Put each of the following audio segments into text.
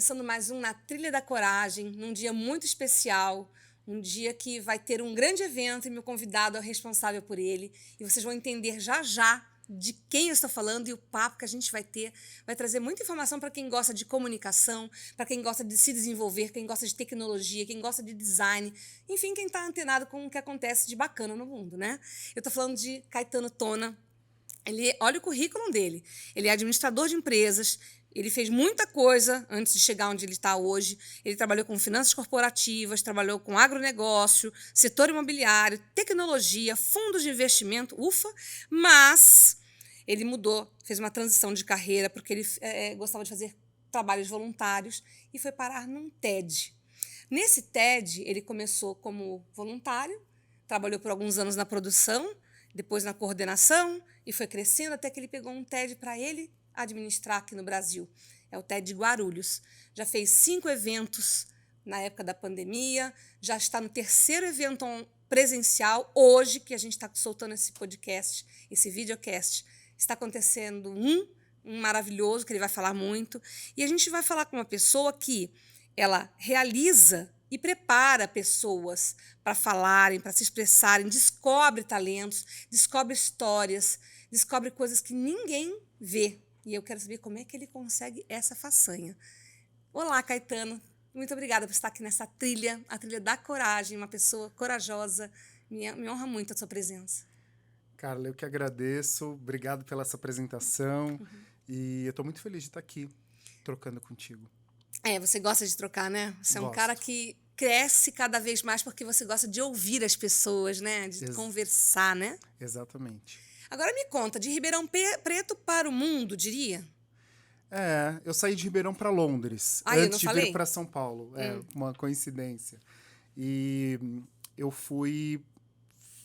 começando mais um Na Trilha da Coragem, num dia muito especial, um dia que vai ter um grande evento e meu convidado é o responsável por ele. E vocês vão entender já já de quem eu estou falando e o papo que a gente vai ter. Vai trazer muita informação para quem gosta de comunicação, para quem gosta de se desenvolver, quem gosta de tecnologia, quem gosta de design, enfim, quem está antenado com o que acontece de bacana no mundo, né? Eu estou falando de Caetano Tona. Olha o currículo dele. Ele é administrador de empresas, ele fez muita coisa antes de chegar onde ele está hoje. Ele trabalhou com finanças corporativas, trabalhou com agronegócio, setor imobiliário, tecnologia, fundos de investimento, ufa, mas ele mudou, fez uma transição de carreira porque ele gostava de fazer trabalhos voluntários e foi parar num TED. Nesse TED, ele começou como voluntário, trabalhou por alguns anos na produção, depois na coordenação, e foi crescendo até que ele pegou um TED para ele administrar aqui no Brasil. É o TED Guarulhos. Já fez 5 eventos na época da pandemia, já está no 3º evento presencial. Hoje, que a gente está soltando esse podcast, esse videocast, está acontecendo um maravilhoso, que ele vai falar muito. E a gente vai falar com uma pessoa que ela realiza e prepara pessoas para falarem, para se expressarem, descobre talentos, descobre histórias, descobre coisas que ninguém vê. E eu quero saber como é que ele consegue essa façanha. Olá, Caetano. Muito obrigada por estar aqui nessa trilha, a trilha da coragem, uma pessoa corajosa. Me honra muito a sua presença. Carla, eu que agradeço. Obrigado pela essa apresentação. E eu estou muito feliz de estar aqui, trocando contigo. Você gosta de trocar, né? Você é um Gosto. cara que cresce cada vez mais porque você gosta de ouvir as pessoas, né? De conversar, né? Exatamente. Agora me conta, de Ribeirão Preto para o mundo, diria? Eu saí de Ribeirão para Londres, Eu não antes de falei? vir para São Paulo. Uma coincidência. E eu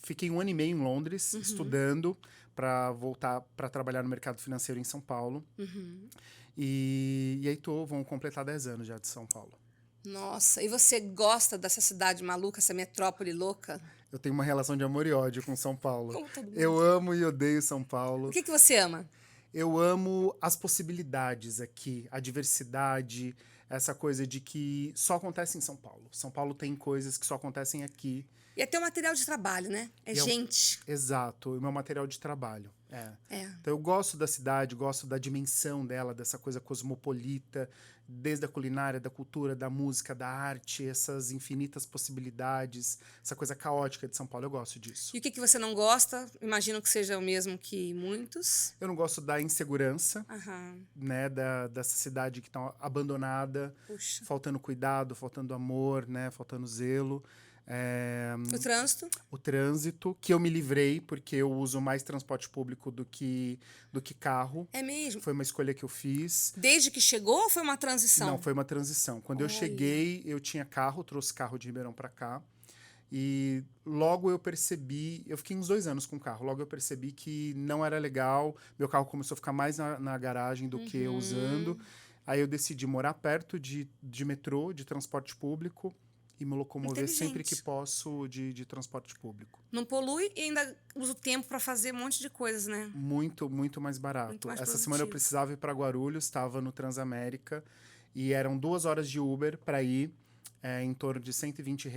fiquei 1 ano e meio em Londres, estudando para voltar para trabalhar no mercado financeiro em São Paulo. E aí vão completar 10 anos já de São Paulo. Nossa, e você gosta dessa cidade maluca, essa metrópole louca? Eu tenho uma relação de amor e ódio com São Paulo. Como todo mundo. Eu amo e odeio São Paulo. O que você ama? Eu amo as possibilidades aqui, a diversidade, essa coisa de que só acontece em São Paulo. São Paulo tem coisas que só acontecem aqui. E até o material de trabalho, né? Gente. Exato, o meu material de trabalho. Então eu gosto da cidade, gosto da dimensão dela, dessa coisa cosmopolita, desde a culinária, da cultura, da música, da arte, essas infinitas possibilidades, essa coisa caótica de São Paulo, eu gosto disso. E o que você não gosta? Imagino que seja o mesmo que muitos. Eu não gosto da insegurança, né, dessa cidade que está abandonada, faltando cuidado, faltando amor, né, faltando zelo. O trânsito? O trânsito, que eu me livrei, porque eu uso mais transporte público do que carro. É mesmo? Foi uma escolha que eu fiz. Desde que chegou ou foi uma transição? Não, foi uma transição. Quando eu cheguei, eu tinha carro, trouxe carro de Ribeirão para cá. E logo eu percebi, eu fiquei uns 2 anos com o carro, logo eu percebi que não era legal, meu carro começou a ficar mais na garagem do que eu usando. Aí eu decidi morar perto de metrô, de transporte público, e me locomover sempre que posso de transporte público. Não polui e ainda usa o tempo para fazer um monte de coisas, né? Muito, muito mais barato. Muito mais Essa produtivo. semana eu precisava ir para Guarulhos, estava no Transamérica, e eram 2 horas de Uber para ir, em torno de R$120.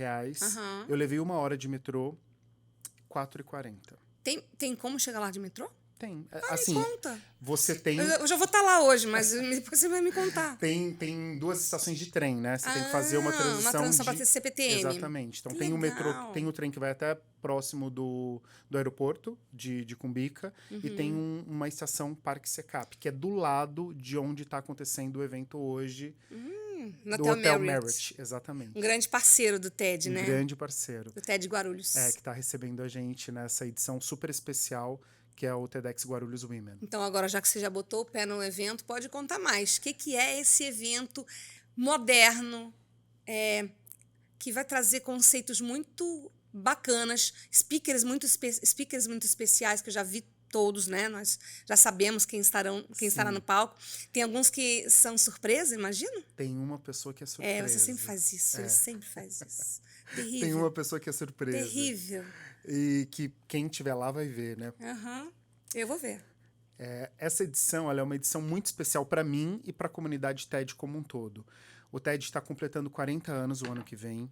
Eu levei 1 hora de metrô, R$4,40. Tem como chegar lá de metrô? Tem. Assim, me conta. Você tem... Eu já vou estar lá hoje, mas depois você vai me contar. Tem 2 estações de trem, né? Você tem que fazer uma transição uma transição para ter CPTM. Exatamente. Então tem o metrô, tem o trem que vai até próximo do aeroporto de Cumbica, e tem uma estação Parque Secap, que é do lado de onde está acontecendo o evento hoje. No do Hotel Merit, exatamente. Um grande parceiro do TED, né? Um grande parceiro. Do TED Guarulhos. Que está recebendo a gente nessa edição super especial, que é o TEDx Guarulhos Women. Então, agora, já que você já botou o pé no evento, pode contar mais. O que é esse evento moderno, que vai trazer conceitos muito bacanas, speakers muito especiais, que eu já vi todos, né? Nós já sabemos quem estará no palco. Tem alguns que são surpresa, imagino? Tem uma pessoa que é surpresa. Você sempre faz isso, ele sempre faz isso. Terrível. Tem uma pessoa que é surpresa. Terrível. E que quem estiver lá vai ver, né? Eu vou ver. Essa edição, ela é uma edição muito especial para mim e para a comunidade TED como um todo. O TED está completando 40 anos o ano que vem.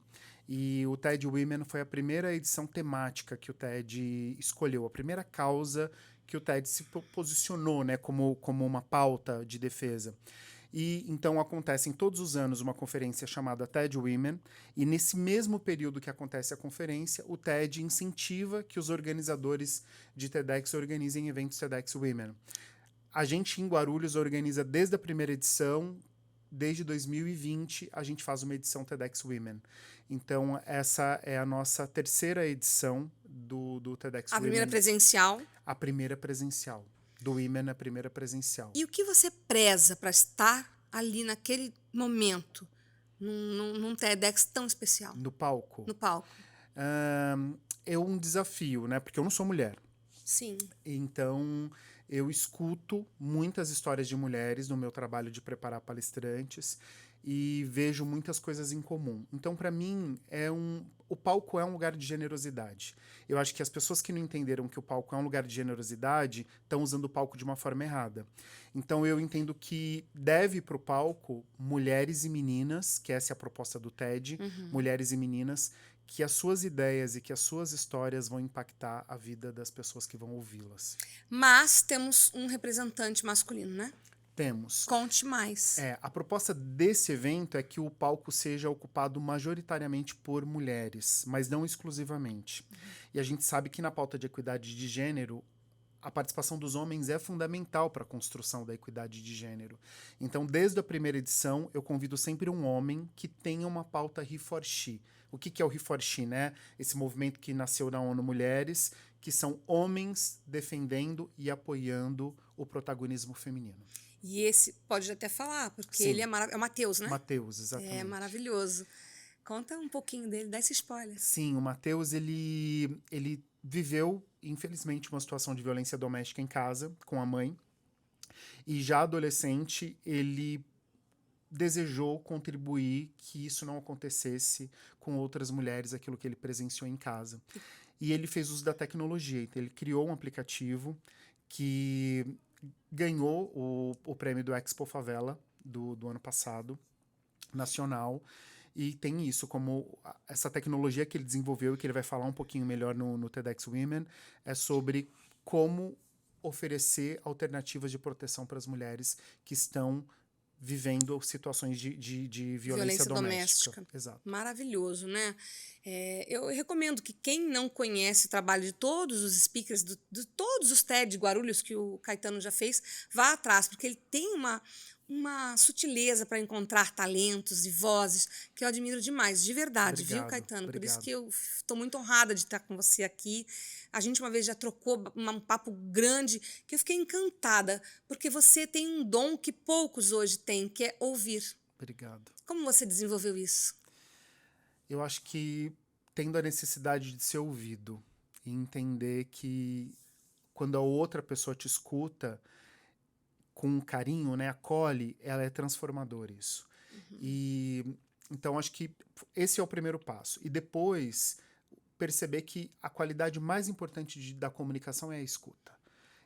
E o TED Women foi a primeira edição temática que o TED escolheu, a primeira causa que o TED se posicionou, né, como uma pauta de defesa. E então acontece em todos os anos uma conferência chamada TED Women, e nesse mesmo período que acontece a conferência, o TED incentiva que os organizadores de TEDx organizem eventos TEDx Women. A gente em Guarulhos organiza desde a primeira edição, desde 2020 a gente faz uma edição TEDx Women. Então essa é a nossa terceira edição do TEDx A Women. primeira presencial. A primeira presencial. Do Women, a primeira presencial. E o que você preza para estar ali naquele momento, num TEDx tão especial? No palco. No palco. É um desafio, né? Porque eu não sou mulher. Sim. Então, eu escuto muitas histórias de mulheres no meu trabalho de preparar palestrantes e vejo muitas coisas em comum. Então, para mim, o palco é um lugar de generosidade. Eu acho que as pessoas que não entenderam que o palco é um lugar de generosidade estão usando o palco de uma forma errada. Então, eu entendo que deve para o palco mulheres e meninas, que essa é a proposta do TED, mulheres e meninas, que as suas ideias e que as suas histórias vão impactar a vida das pessoas que vão ouvi-las. Mas temos um representante masculino, né? Temos. Conte mais. A proposta desse evento é que o palco seja ocupado majoritariamente por mulheres, mas não exclusivamente. E a gente sabe que na pauta de equidade de gênero, a participação dos homens é fundamental para a construção da equidade de gênero. Então, desde a primeira edição, eu convido sempre um homem que tenha uma pauta He for She. O que é o He for She, né? Esse movimento que nasceu na ONU Mulheres, que são homens defendendo e apoiando o protagonismo feminino. E esse pode até falar, porque Sim. ele é maravilhoso. É o Matheus, né? Matheus, exatamente. É maravilhoso. Conta um pouquinho dele, dá esse spoiler. Sim, o Matheus, ele viveu, infelizmente, uma situação de violência doméstica em casa, com a mãe. E já adolescente, ele desejou contribuir que isso não acontecesse com outras mulheres, aquilo que ele presenciou em casa. E ele fez uso da tecnologia. Então, ele criou um aplicativo que ganhou o prêmio do Expo Favela do ano passado, nacional. E tem isso, como essa tecnologia que ele desenvolveu e que ele vai falar um pouquinho melhor no TEDx Women, é sobre como oferecer alternativas de proteção para as mulheres que estão vivendo situações de violência doméstica. Exato. Maravilhoso, né? Eu recomendo que quem não conhece o trabalho de todos os speakers, de todos os TED Guarulhos que o Caetano já fez, vá atrás, porque ele tem uma sutileza para encontrar talentos e vozes que eu admiro demais, de verdade, Obrigado, viu, Caetano? obrigado. Por isso que eu estou muito honrada de estar com você aqui. A gente uma vez já trocou um papo grande que eu fiquei encantada, porque você tem um dom que poucos hoje têm, que é ouvir. Obrigado. Como você desenvolveu isso? Eu acho que tendo a necessidade de ser ouvido e entender que quando a outra pessoa te escuta com carinho, né, acolhe, ela é transformadora isso. E então acho que esse é o primeiro passo. E depois perceber que a qualidade mais importante da comunicação é a escuta.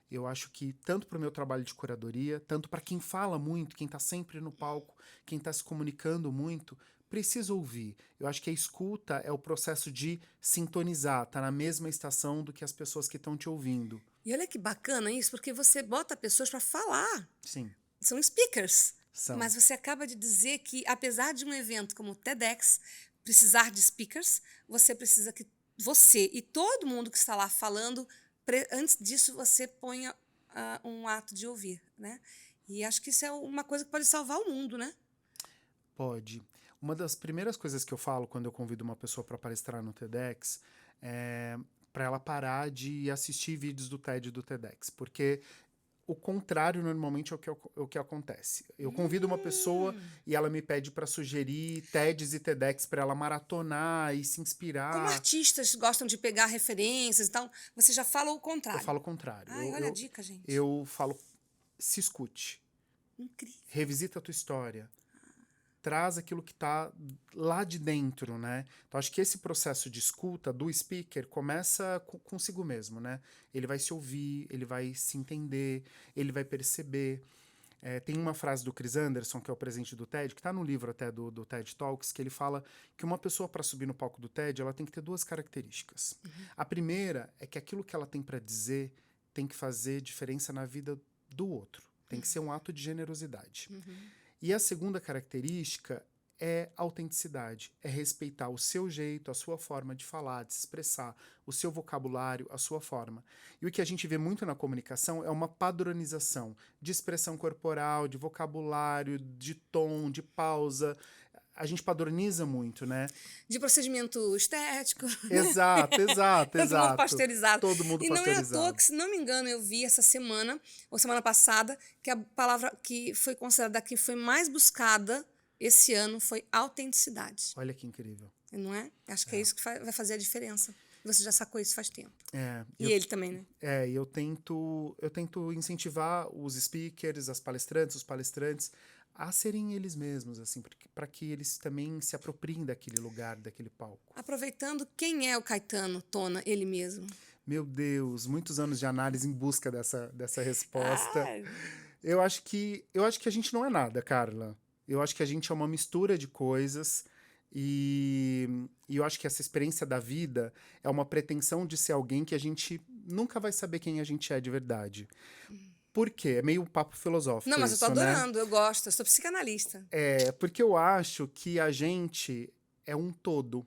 Eu acho que tanto para o meu trabalho de curadoria, tanto para quem fala muito, quem está sempre no palco, quem está se comunicando muito, precisa ouvir. Eu acho que a escuta é o processo de sintonizar, tá na mesma estação do que as pessoas que estão te ouvindo. E olha que bacana isso, porque você bota pessoas para falar. Sim. São speakers. São. Mas você acaba de dizer que, apesar de um evento como o TEDx precisar de speakers, você precisa que você e todo mundo que está lá falando, antes disso você ponha um ato de ouvir, né? E acho que isso é uma coisa que pode salvar o mundo, né? Pode. Uma das primeiras coisas que eu falo quando eu convido uma pessoa para palestrar no TEDx é para ela parar de assistir vídeos do TED e do TEDx, porque o contrário normalmente é o que acontece. Eu convido uma pessoa e ela me pede para sugerir TEDs e TEDx para ela maratonar e se inspirar. Como artistas gostam de pegar referências, então você já fala o contrário. Eu falo o contrário. Ai, olha a dica, gente. Eu falo, se escute. Incrível. Revisita a tua história. Traz aquilo que está lá de dentro, né? Então, acho que esse processo de escuta do speaker começa consigo mesmo, né? Ele vai se ouvir, ele vai se entender, ele vai perceber. Tem uma frase do Chris Anderson, que é o presidente do TED, que está no livro até do TED Talks, que ele fala que uma pessoa, para subir no palco do TED, ela tem que ter 2 características. A primeira é que aquilo que ela tem para dizer tem que fazer diferença na vida do outro. Tem que ser um ato de generosidade. E a segunda característica é autenticidade, é respeitar o seu jeito, a sua forma de falar, de se expressar, o seu vocabulário, a sua forma. E o que a gente vê muito na comunicação é uma padronização de expressão corporal, de vocabulário, de tom, de pausa. A gente padroniza muito, né? De procedimento estético. Exato, exato, Todo mundo exato. pasteurizado. Todo mundo E não é à toa pasteurizado. que, se não me engano, eu vi essa semana, ou semana passada, que a palavra que foi considerada que foi mais buscada esse ano foi autenticidade. Olha que incrível. Não é? Acho que é isso que vai fazer a diferença. Você já sacou isso faz tempo. E ele também, né? E eu tento incentivar os speakers, as palestrantes, os palestrantes a serem eles mesmos, assim, para que eles também se apropriem daquele lugar, daquele palco. Aproveitando, quem é o Caetano Tona, ele mesmo? Meu Deus, muitos anos de análise em busca dessa resposta. Ah, Eu acho que a gente não é nada, Carla. Eu acho que a gente é uma mistura de coisas e eu acho que essa experiência da vida é uma pretensão de ser alguém que a gente nunca vai saber quem a gente é de verdade. Por quê? É meio um papo filosófico não, mas eu tô isso, né? adorando, eu gosto, eu sou psicanalista. É, porque eu acho que a gente é um todo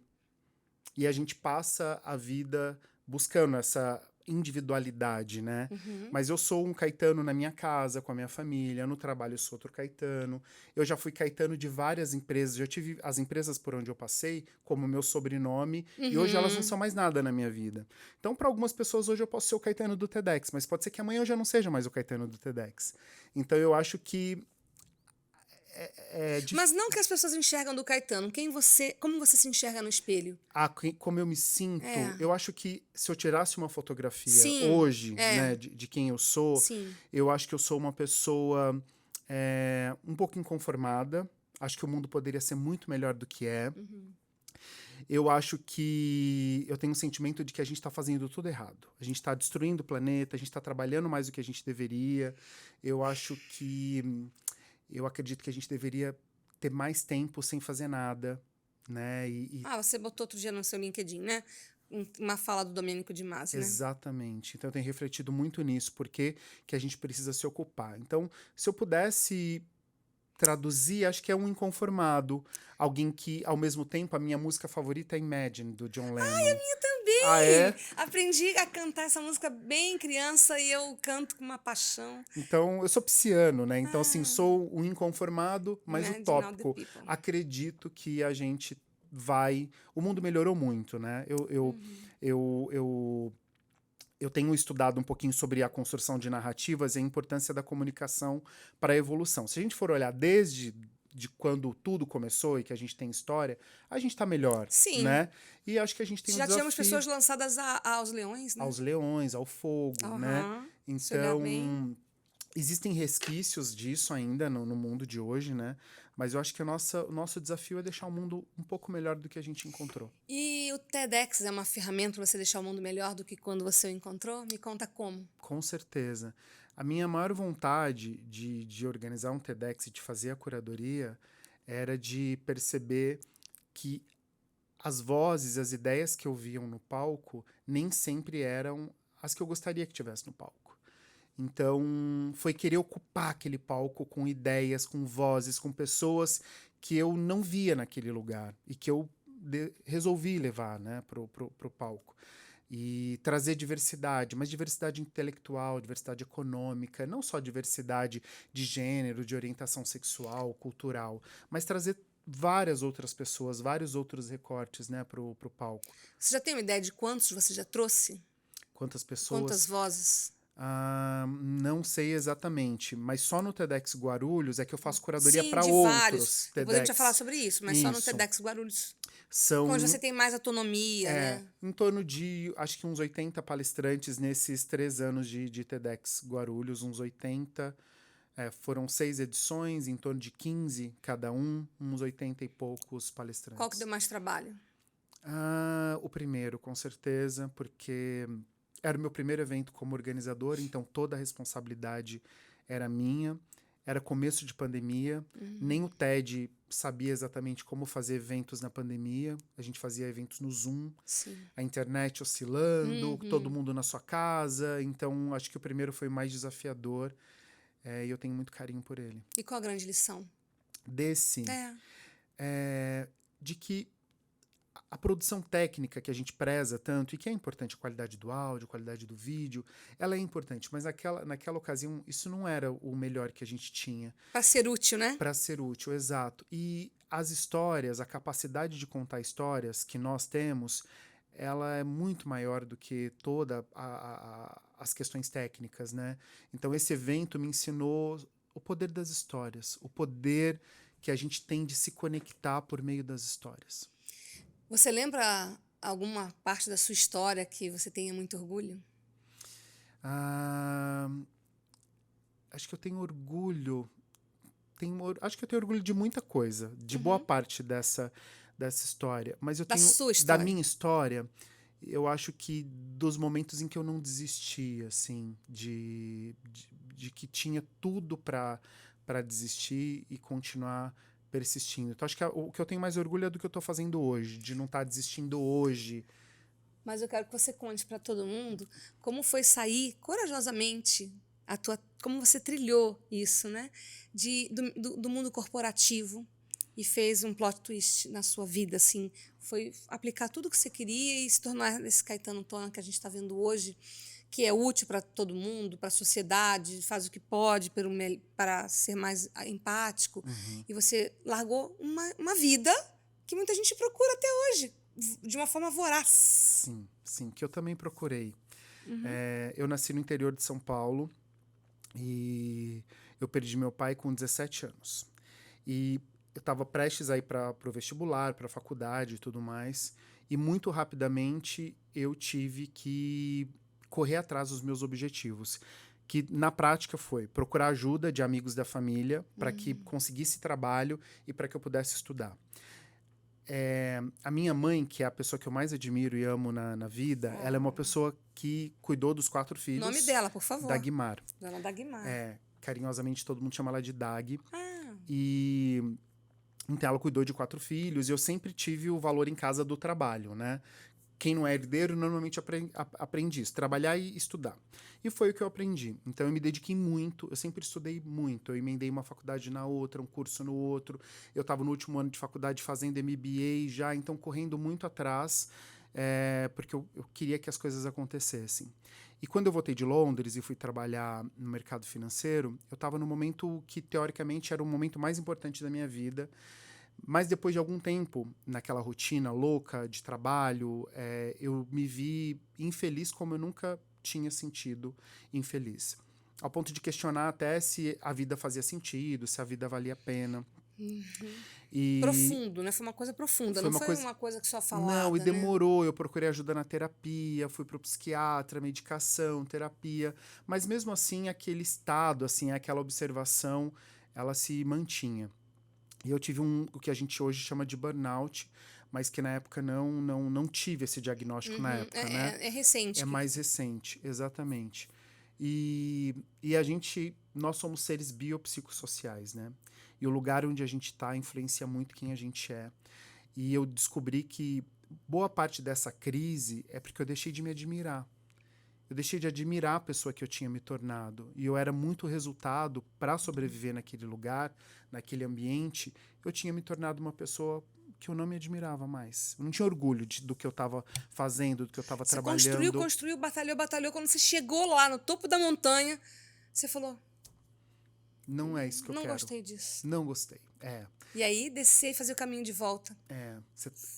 e a gente passa a vida buscando essa individualidade, né? Mas eu sou um Caetano na minha casa, com a minha família, no trabalho eu sou outro Caetano. Eu já fui Caetano de várias empresas, já tive as empresas por onde eu passei como meu sobrenome, e hoje elas não são mais nada na minha vida. Então, para algumas pessoas, hoje eu posso ser o Caetano do TEDx, mas pode ser que amanhã eu já não seja mais o Caetano do TEDx. Então, eu acho que Mas não que as pessoas enxergam do Caetano, como você se enxerga no espelho? como eu me sinto, É. eu acho que se eu tirasse uma fotografia Sim, hoje, é. né, de quem eu sou, Sim. eu acho que eu sou uma pessoa um pouco inconformada. Acho que o mundo poderia ser muito melhor do que é. Eu acho que eu tenho um sentimento de que a gente está fazendo tudo errado. A gente está destruindo o planeta, a gente está trabalhando mais do que a gente deveria. Eu acredito que a gente deveria ter mais tempo sem fazer nada, né? Você botou outro dia no seu LinkedIn, né? Uma fala do Domênico de Masi, né? Exatamente. Então eu tenho refletido muito nisso, porque que a gente precisa se ocupar. Então, se eu pudesse traduzir, acho que é um inconformado. Alguém que, ao mesmo tempo, a minha música favorita é Imagine, do John Lennon. Ai, a minha também! Ah, é? Aprendi a cantar essa música bem criança e eu canto com uma paixão. Então, eu sou pisciano, né? Então, assim, sou um inconformado, mas Imagine all the utópico. people. Acredito que a gente vai... O mundo melhorou muito, né? Eu tenho estudado um pouquinho sobre a construção de narrativas e a importância da comunicação para a evolução. Se a gente for olhar desde quando tudo começou e que a gente tem história, a gente está melhor, Sim. né? E acho que a gente tem um Já desafio tínhamos pessoas lançadas aos leões, né? aos leões, ao fogo, né? Se olhar Então, bem. existem resquícios disso ainda no mundo de hoje, né? Mas eu acho que o nosso desafio é deixar o mundo um pouco melhor do que a gente encontrou. E o TEDx é uma ferramenta para você deixar o mundo melhor do que quando você o encontrou? Me conta como. Com certeza. A minha maior vontade de organizar um TEDx e de fazer a curadoria era de perceber que as vozes, as ideias que ouviam no palco nem sempre eram as que eu gostaria que tivesse no palco. Então, foi querer ocupar aquele palco com ideias, com vozes, com pessoas que eu não via naquele lugar e que eu resolvi levar, né, pro palco. E trazer diversidade, mas diversidade intelectual, diversidade econômica, não só diversidade de gênero, de orientação sexual, cultural, mas trazer várias outras pessoas, vários outros recortes, né, pro palco. Você já tem uma ideia de quantos você já trouxe? Quantas pessoas? Quantas vozes? Não sei exatamente, mas só no TEDx Guarulhos é que eu faço curadoria Sim, para de outros vários. TEDx. Depois a gente vai falar sobre isso, mas só no Isso. TEDx Guarulhos. São, Onde você tem mais autonomia, né? em torno de, acho que uns 80 palestrantes nesses 3 anos de TEDx Guarulhos, uns 80. Foram 6 edições, em torno de 15 cada uns 80 e poucos palestrantes. Qual que deu mais trabalho? O primeiro, com certeza, porque era o meu primeiro evento como organizador, então toda a responsabilidade era minha. era começo de pandemia, nem o TED sabia exatamente como fazer eventos na pandemia. A gente fazia eventos no Zoom, Sim. a internet oscilando, todo mundo na sua casa. Então, acho que o primeiro foi mais desafiador, e eu tenho muito carinho por ele. E qual a grande lição? Desse, É. de que a produção técnica que a gente preza tanto, e que é importante, a qualidade do áudio, a qualidade do vídeo, ela é importante, mas naquela ocasião isso não era o melhor que a gente tinha. Pra ser útil, né? Para ser útil, exato. E as histórias, a capacidade de contar histórias que nós temos, ela é muito maior do que toda as questões técnicas, né? Então esse evento me ensinou o poder das histórias, o poder que a gente tem de se conectar por meio das histórias. Você lembra alguma parte da sua história que você tenha muito orgulho? Acho que eu tenho orgulho. Acho que eu tenho orgulho de muita coisa, de boa parte dessa história. Mas eu Da tenho. sua Da história. minha história, eu acho que dos momentos em que eu não desisti, assim, de que tinha tudo para desistir e continuar persistindo. Então, acho que o que eu tenho mais orgulho é do que eu tô fazendo hoje, de não estar desistindo hoje. Mas eu quero que você conte para todo mundo como foi sair corajosamente, como você trilhou isso, né? Do mundo corporativo e fez um plot twist na sua vida, assim. Foi aplicar tudo que você queria e se tornar esse Caetano Tona que a gente está vendo hoje, que é útil para todo mundo, para a sociedade, faz o que pode para ser mais empático. E você largou uma vida que muita gente procura até hoje, de uma forma voraz. Sim, que eu também procurei. Eu nasci no interior de São Paulo e eu perdi meu pai com 17 anos. E eu estava prestes a ir para o vestibular, para a faculdade e tudo mais. E muito rapidamente eu tive que correr atrás dos meus objetivos. Que na prática foi procurar ajuda de amigos da família para que conseguisse trabalho e para que eu pudesse estudar. A minha mãe, que é a pessoa que eu mais admiro e amo na vida, ela é uma pessoa que cuidou dos 4 filhos. Nome dela, por favor. Dagmar. Dona Dagmar. Carinhosamente todo mundo chama ela de Dag. Ah. E então ela cuidou de 4 filhos e eu sempre tive o valor em casa do trabalho, né? Quem não é herdeiro normalmente aprende isso, trabalhar e estudar. E foi o que eu aprendi. Então eu me dediquei muito, eu sempre estudei muito. Eu emendei uma faculdade na outra, um curso no outro. Eu estava no último ano de faculdade fazendo MBA já, então correndo muito atrás, porque eu queria que as coisas acontecessem. E quando eu voltei de Londres e fui trabalhar no mercado financeiro, eu estava no momento que teoricamente era o momento mais importante da minha vida. Mas depois de algum tempo, naquela rotina louca de trabalho, eu me vi infeliz como eu nunca tinha sentido infeliz. Ao ponto de questionar até se a vida fazia sentido, se a vida valia a pena. Profundo, né? Foi uma coisa profunda, não foi uma coisa que só falada. Não, e demorou. Eu procurei ajuda na terapia, fui pro psiquiatra, medicação, terapia. Mas mesmo assim, aquele estado, assim, aquela observação, ela se mantinha. E eu tive o que a gente hoje chama de burnout, mas que na época não tive esse diagnóstico na época, né? É recente. É mais recente, exatamente. E nós somos seres biopsicossociais, né? E o lugar onde a gente está influencia muito quem a gente é. E eu descobri que boa parte dessa crise é porque eu deixei de me admirar. Eu deixei de admirar a pessoa que eu tinha me tornado. E eu era muito resultado para sobreviver naquele lugar, naquele ambiente. Eu tinha me tornado uma pessoa que eu não me admirava mais. Eu não tinha orgulho do que eu estava fazendo, do que eu estava trabalhando. Você construiu, batalhou. Quando você chegou lá no topo da montanha, você falou... Não é isso que eu quero. Não gostei disso. Não gostei, E aí, descer e fazer o caminho de volta.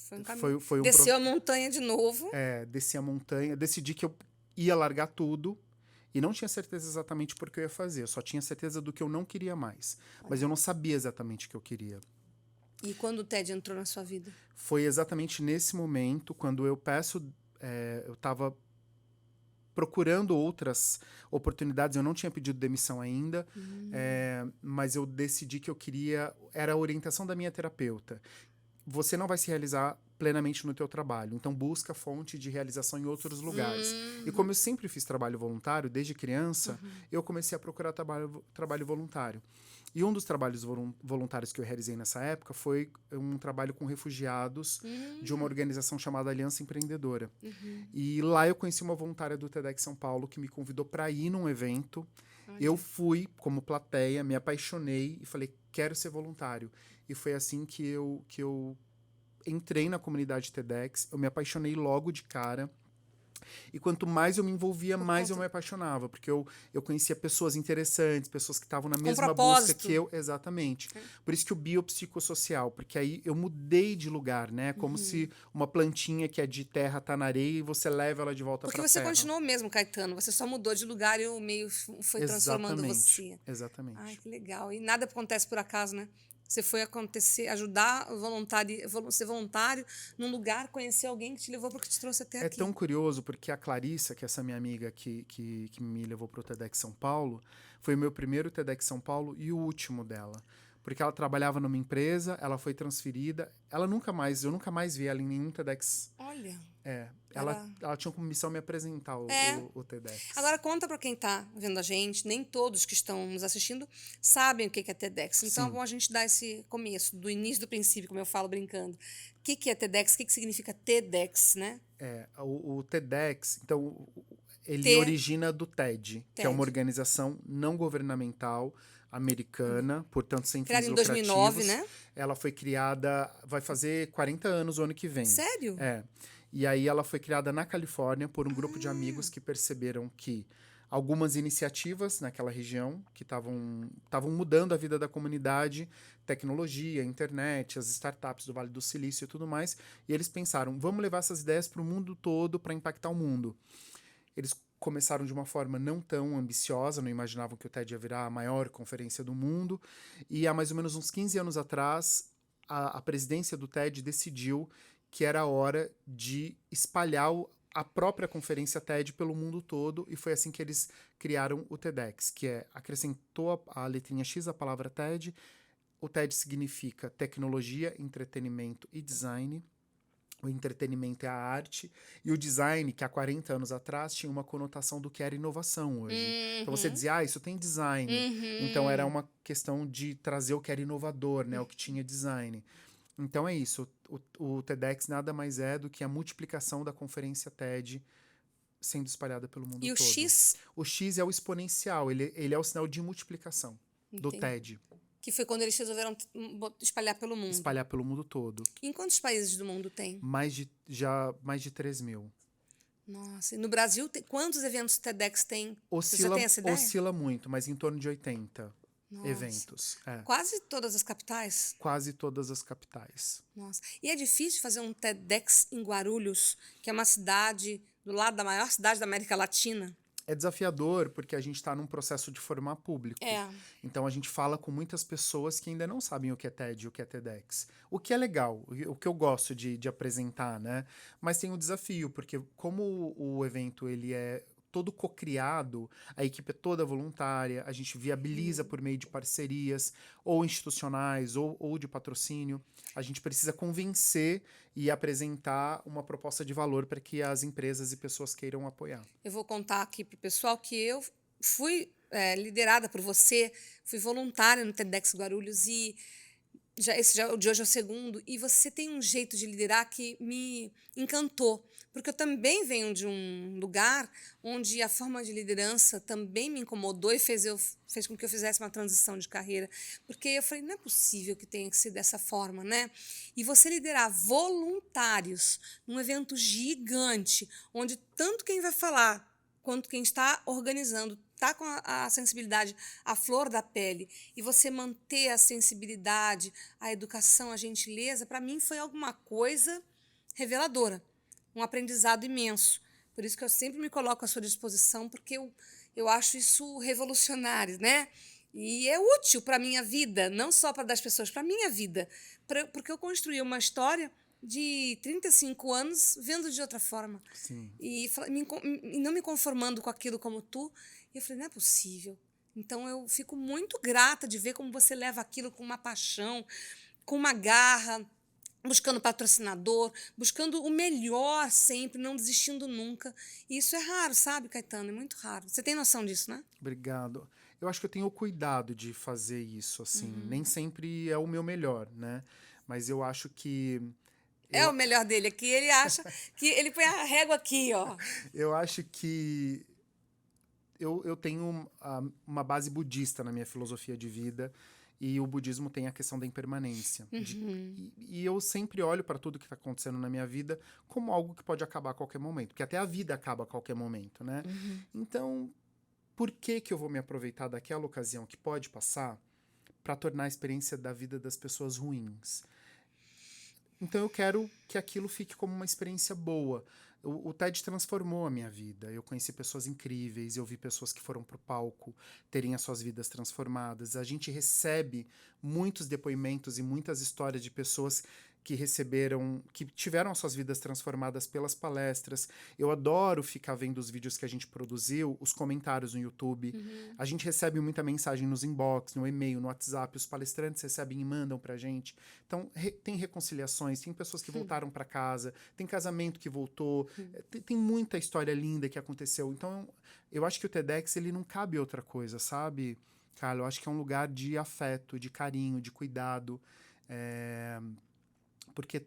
Foi um caminho. Desceu a montanha de novo. Desci a montanha. Decidi que eu ia largar tudo e não tinha certeza exatamente por que eu ia fazer. Eu só tinha certeza do que eu não queria mais. Mas eu não sabia exatamente o que eu queria. E quando o TED entrou na sua vida? Foi exatamente nesse momento, quando eu eu estava procurando outras oportunidades. Eu não tinha pedido demissão ainda, mas eu decidi que eu queria... Era a orientação da minha terapeuta. Você não vai se realizar plenamente no teu trabalho, então busca fonte de realização em outros lugares. E como eu sempre fiz trabalho voluntário, desde criança, eu comecei a procurar trabalho voluntário. E um dos trabalhos voluntários que eu realizei nessa época foi um trabalho com refugiados de uma organização chamada Aliança Empreendedora. E lá eu conheci uma voluntária do TEDx São Paulo que me convidou para ir num evento. Eu fui como plateia, me apaixonei e falei, quero ser voluntário. E foi assim que eu entrei na comunidade TEDx, eu me apaixonei logo de cara. E quanto mais eu me envolvia, mais eu me apaixonava, porque eu conhecia pessoas interessantes, pessoas que estavam na mesma busca que eu. Exatamente. Por isso que o biopsicossocial, porque aí eu mudei de lugar, né? Como se uma plantinha que é de terra tá na areia e você leva ela de volta para a terra. Porque você continuou mesmo, Caetano, você só mudou de lugar e o meio foi transformando você. Exatamente. Ai, que legal. E nada acontece por acaso, né? Você foi ajudar ser voluntário num lugar, conhecer alguém que te levou para o que te trouxe até aqui. É tão curioso, porque a Clarissa, que é essa minha amiga que me levou para o TEDx São Paulo, foi o meu primeiro TEDx São Paulo e o último dela. Porque ela trabalhava numa empresa, ela foi transferida, eu nunca mais vi ela em nenhum TEDx. Olha. Ela tinha como missão me apresentar o TEDx. Agora conta para quem está vendo a gente, nem todos que estão nos assistindo sabem o que é TEDx. Então é bom a gente dar esse começo, do início do princípio, como eu falo brincando. O que é TEDx? O que significa TEDx, né? O TEDx, então, ele origina do TED, que é uma organização não governamental americana, portanto, sem fins lucrativos. Criada em 2009, né? Ela foi criada, vai fazer 40 anos o ano que vem. Sério? E aí ela foi criada na Califórnia por um grupo de amigos que perceberam que algumas iniciativas naquela região que estavam mudando a vida da comunidade, tecnologia, internet, as startups do Vale do Silício e tudo mais, e eles pensaram, vamos levar essas ideias para o mundo todo para impactar o mundo. Eles começaram de uma forma não tão ambiciosa, não imaginavam que o TED ia virar a maior conferência do mundo, e há mais ou menos uns 15 anos atrás, a presidência do TED decidiu que era a hora de espalhar a própria conferência TED pelo mundo todo, e foi assim que eles criaram o TEDx, que acrescentou a letrinha X à palavra TED. O TED significa tecnologia, entretenimento e design. O entretenimento é a arte, e o design, que há 40 anos atrás tinha uma conotação do que era inovação hoje. Então você dizia, isso tem design. Então era uma questão de trazer o que era inovador, né? O que tinha design. Então é isso, o TEDx nada mais é do que a multiplicação da conferência TED sendo espalhada pelo mundo todo. E o X? O X é o exponencial, ele é o sinal de multiplicação do TED. Que foi quando eles resolveram espalhar pelo mundo. Espalhar pelo mundo todo. E em quantos países do mundo tem? Mais de 3.000. Nossa, e no Brasil, quantos eventos TEDx tem? Você já tem essa ideia? Oscila muito, mas em torno de 80. Nossa. Eventos. Quase todas as capitais? Quase todas as capitais. Nossa. E é difícil fazer um TEDx em Guarulhos, que é uma cidade do lado da maior cidade da América Latina? É desafiador, porque a gente está num processo de formar público. Então a gente fala com muitas pessoas que ainda não sabem o que é TED e o que é TEDx. O que é legal, o que eu gosto de apresentar, né? Mas tem um desafio, porque como o evento ele é todo cocriado, a equipe é toda voluntária, a gente viabiliza por meio de parcerias, ou institucionais, ou de patrocínio. A gente precisa convencer e apresentar uma proposta de valor para que as empresas e pessoas queiram apoiar. Eu vou contar aqui para o pessoal que eu fui liderada por você, fui voluntária no TEDx Guarulhos e de hoje é o segundo, e você tem um jeito de liderar que me encantou, porque eu também venho de um lugar onde a forma de liderança também me incomodou e fez com que eu fizesse uma transição de carreira, porque eu falei, não é possível que tenha que ser dessa forma, né? E você liderar voluntários num evento gigante, onde tanto quem vai falar quanto quem está organizando está com a sensibilidade, a flor da pele, e você manter a sensibilidade, a educação, a gentileza, para mim foi alguma coisa reveladora, um aprendizado imenso. Por isso que eu sempre me coloco à sua disposição, porque eu acho isso revolucionário, né? E é útil para a minha vida, não só para das pessoas, para a minha vida, porque eu construí uma história de 35 anos vendo de outra forma. Sim. E não me conformando com aquilo como tu. E eu falei, não é possível. Então eu fico muito grata de ver como você leva aquilo com uma paixão, com uma garra, buscando patrocinador, buscando o melhor sempre, não desistindo nunca. E isso é raro, sabe, Caetano? É muito raro. Você tem noção disso, né? Obrigado. eu acho que eu tenho o cuidado de fazer isso, assim. Nem sempre é o meu melhor, né? Mas eu acho que É eu, o melhor dele aqui. Ele acha que ele põe a régua aqui, ó. eu acho que eu tenho uma base budista na minha filosofia de vida e o budismo tem a questão da impermanência. E eu sempre olho para tudo que está acontecendo na minha vida como algo que pode acabar a qualquer momento, porque até a vida acaba a qualquer momento, né? Então, por que que eu vou me aproveitar daquela ocasião que pode passar para tornar a experiência da vida das pessoas ruins? Então eu quero que aquilo fique como uma experiência boa. O TED transformou a minha vida. Eu conheci pessoas incríveis, eu vi pessoas que foram pro palco terem as suas vidas transformadas. A gente recebe muitos depoimentos e muitas histórias de pessoas que receberam, que tiveram as suas vidas transformadas pelas palestras. Eu adoro ficar vendo os vídeos que a gente produziu, os comentários no YouTube. A gente recebe muita mensagem nos inbox, no e-mail, no WhatsApp. Os palestrantes recebem e mandam pra gente. Então, tem reconciliações, tem pessoas que voltaram para casa, tem casamento que voltou, tem muita história linda que aconteceu. Então, eu acho que o TEDx, ele não cabe outra coisa, sabe? Cara, eu acho que é um lugar de afeto, de carinho, de cuidado. Porque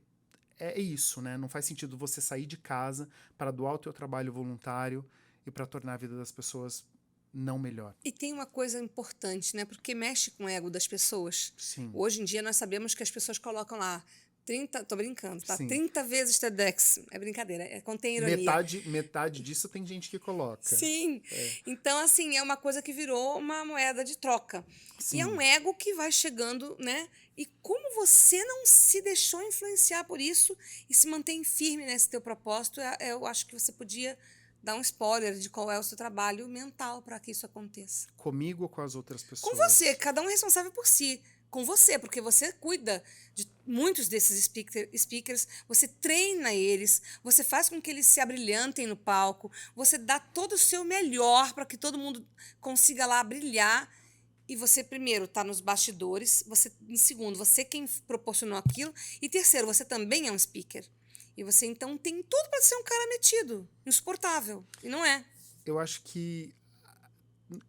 é isso, né? Não faz sentido você sair de casa para doar o teu trabalho voluntário e para tornar a vida das pessoas não melhor. E tem uma coisa importante, né? Porque mexe com o ego das pessoas. Sim. Hoje em dia nós sabemos que as pessoas colocam lá 30, tô brincando, tá? Sim. 30 vezes TEDx. É brincadeira, contém ironia. Metade disso tem gente que coloca. Sim. Então, assim, é uma coisa que virou uma moeda de troca. Sim. E é um ego que vai chegando, né? E como você não se deixou influenciar por isso e se mantém firme nesse teu propósito, eu acho que você podia dar um spoiler de qual é o seu trabalho mental para que isso aconteça. Comigo ou com as outras pessoas? Com você, cada um é responsável por si. Com você, porque você cuida de muitos desses speakers, você treina eles, você faz com que eles se abrilhantem no palco, você dá todo o seu melhor para que todo mundo consiga lá brilhar. E você, primeiro, está nos bastidores, em segundo, você quem proporcionou aquilo, e terceiro, você também é um speaker. E você, então, tem tudo para ser um cara metido, insuportável. E não é. Eu acho que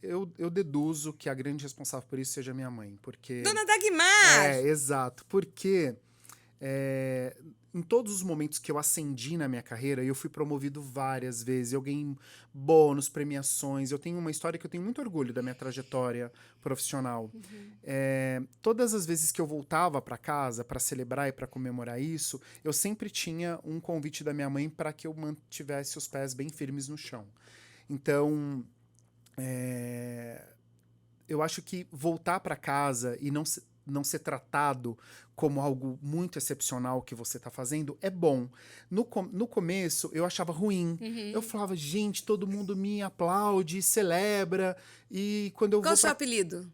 eu deduzo que a grande responsável por isso seja minha mãe, porque... Dona Dagmar! Exato. Porque em todos os momentos que eu ascendi na minha carreira, eu fui promovido várias vezes, eu ganhei bônus, premiações, eu tenho uma história que eu tenho muito orgulho da minha trajetória profissional. Todas as vezes que eu voltava para casa para celebrar e para comemorar isso, eu sempre tinha um convite da minha mãe para que eu mantivesse os pés bem firmes no chão. Então... eu acho que voltar para casa e não ser tratado como algo muito excepcional que você está fazendo é bom. No começo, eu achava ruim. Eu falava, gente, todo mundo me aplaude, celebra. E quando eu Qual o vou seu apelido?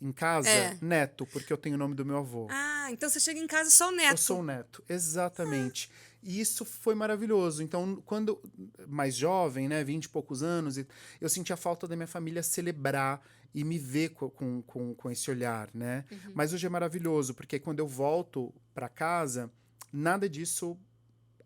em casa, Neto, porque eu tenho o nome do meu avô. Ah, então você chega em casa e só o neto. Eu sou o neto, exatamente. E isso foi maravilhoso. Então, quando mais jovem, né, 20 e poucos anos, eu sentia falta da minha família celebrar e me ver com esse olhar, né? Mas hoje é maravilhoso, porque quando eu volto para casa, nada disso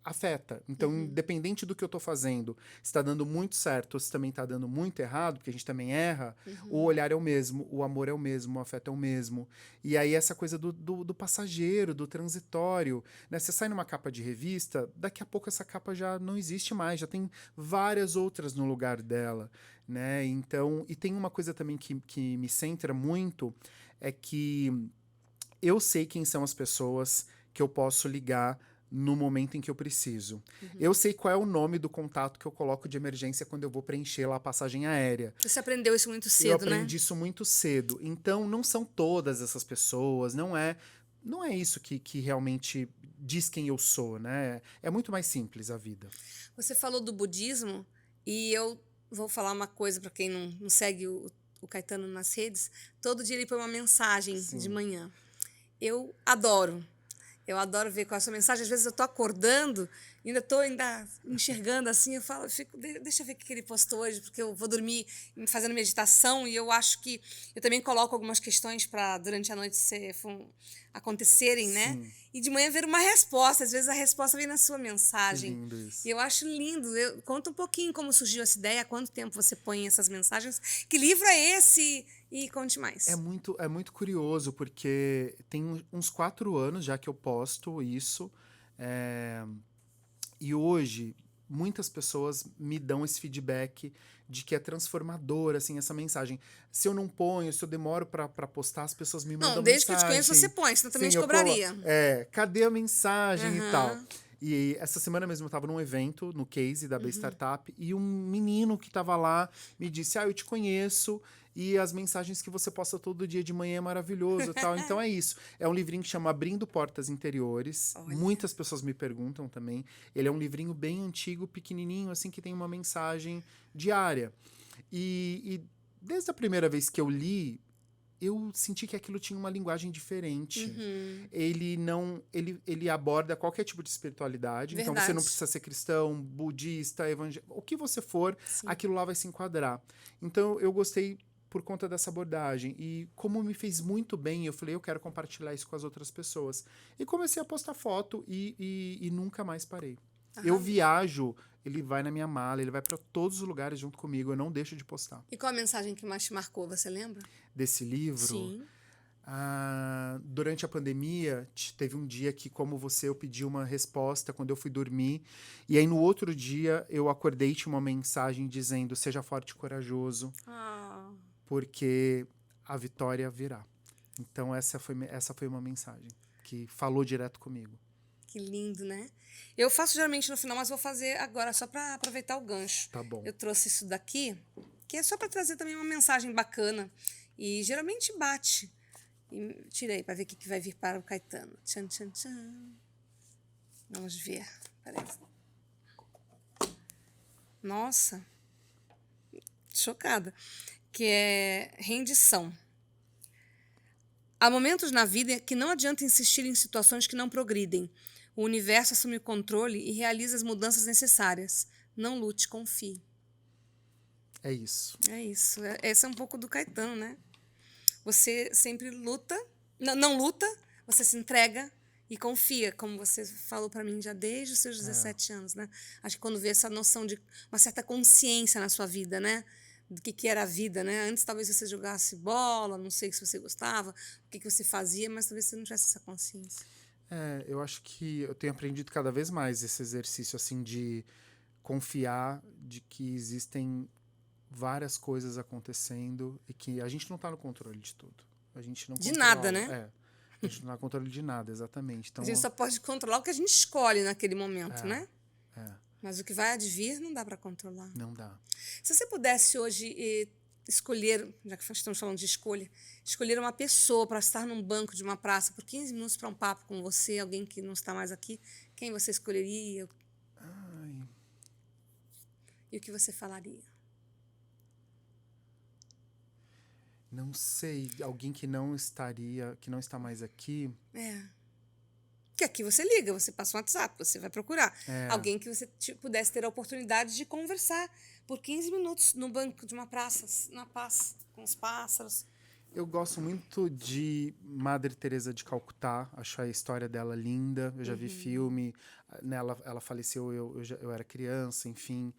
afeta. Então, independente do que eu tô fazendo, se tá dando muito certo ou se também tá dando muito errado, porque a gente também erra, o olhar é o mesmo, o amor é o mesmo, o afeto é o mesmo. E aí essa coisa do passageiro, do transitório, né? Você sai numa capa de revista, daqui a pouco essa capa já não existe mais, já tem várias outras no lugar dela, né? Então, e tem uma coisa também que me centra muito, é que eu sei quem são as pessoas que eu posso ligar no momento em que eu preciso. Eu sei qual é o nome do contato que eu coloco de emergência quando eu vou preencher lá a passagem aérea. Você aprendeu isso muito cedo, né? Eu aprendi isso muito cedo. Então, não são todas essas pessoas, não é isso que realmente diz quem eu sou, né? É muito mais simples a vida. Você falou do budismo e eu vou falar uma coisa para quem não segue o Caetano nas redes. Todo dia ele põe uma mensagem de manhã. Eu adoro ver qual é a sua mensagem. Às vezes eu tô acordando, ainda tô enxergando assim, deixa eu ver o que ele postou hoje, porque eu vou dormir fazendo meditação e eu acho que eu também coloco algumas questões para durante a noite acontecerem, né? E de manhã ver uma resposta. Às vezes a resposta vem na sua mensagem. Que lindo isso. E eu acho lindo. Conta um pouquinho como surgiu essa ideia, há quanto tempo você põe essas mensagens, que livro é esse E conte mais. É muito curioso, porque tem uns 4 anos já que eu posto isso. é, E hoje, muitas pessoas me dão esse feedback de que é transformador, assim, essa mensagem. Se eu não ponho, se eu demoro pra postar, as pessoas me Não, mandam desde que eu te conheço, você mensagem. põe, senão eu também Sim, te eu colo... cobraria. cadê a mensagem e tal? Aham. E essa semana mesmo eu tava num evento, no Case da B Uhum. Startup, e um menino que tava lá me disse, eu te conheço, e as mensagens que você posta todo dia de manhã é maravilhoso e tal. Então é isso. É um livrinho que chama Abrindo Portas Interiores. Olha. Muitas pessoas me perguntam também. Ele é um livrinho bem antigo, pequenininho, assim, que tem uma mensagem diária. E desde a primeira vez que eu li, eu senti que aquilo tinha uma linguagem diferente. Uhum. Ele aborda qualquer tipo de espiritualidade. Então você não Verdade. precisa ser cristão, budista, evangélico, o que você for, Sim. aquilo lá vai se enquadrar. Então eu gostei por conta dessa abordagem. E como me fez muito bem, eu falei, eu quero compartilhar isso com as outras pessoas. E comecei a postar foto e nunca mais parei. Eu Arrasou. viajo, ele vai na minha mala, ele vai para todos os lugares junto comigo, eu não deixo de postar. E qual a mensagem que mais te marcou, você lembra? Desse livro, Sim. durante a pandemia, teve um dia que, como você, eu pedi uma resposta quando eu fui dormir. E aí, no outro dia, eu acordei e tinha uma mensagem dizendo: seja forte e corajoso, Ah, porque a vitória virá. Então, essa foi uma mensagem que falou direto comigo. que lindo, né? Eu faço geralmente no final, mas vou fazer agora só para aproveitar o gancho. Tá bom. Eu trouxe isso daqui, que é só para trazer também uma mensagem bacana. E geralmente bate. E tirei para ver o que vai vir para o Caetano. Tchan, tchan, tchan. Vamos ver. Peraí. Nossa, chocada. Que é rendição. Há momentos na vida que não adianta insistir em situações que não progridem. O universo assume o controle e realiza as mudanças necessárias. Não lute, confie. É isso. É isso. Esse é um pouco do Caetano, né? Você sempre luta, não luta, você se entrega e confia, como você falou para mim já desde os seus 17 anos, né? Acho que quando vê essa noção de uma certa consciência na sua vida, né? Do que era a vida, né? Antes talvez você jogasse bola, não sei se você gostava, o que você fazia, mas talvez você não tivesse essa consciência. Eu acho que eu tenho aprendido cada vez mais esse exercício, assim, de confiar de que existem várias coisas acontecendo e que a gente não está no controle de tudo. A gente não De nada, controla. né? A gente não está no controle de nada, exatamente. A Então, gente só pode controlar o que a gente escolhe naquele momento, né? é, Mas o que vai advir não dá para controlar. não dá. Se você pudesse hoje escolher, já que estamos falando de escolha, escolher uma pessoa para estar num banco de uma praça por 15 minutos para um papo com você, alguém que não está mais aqui, quem você escolheria Ai, e o que você falaria? não sei, alguém que não está mais aqui. É. Que aqui você liga, você passa um WhatsApp, você vai procurar. Alguém que você pudesse ter a oportunidade de conversar por 15 minutos no banco de uma praça, na paz, com os pássaros. Eu gosto muito de Madre Teresa de Calcutá, acho a história dela linda. Eu já vi filme, né, ela faleceu, eu era criança, enfim.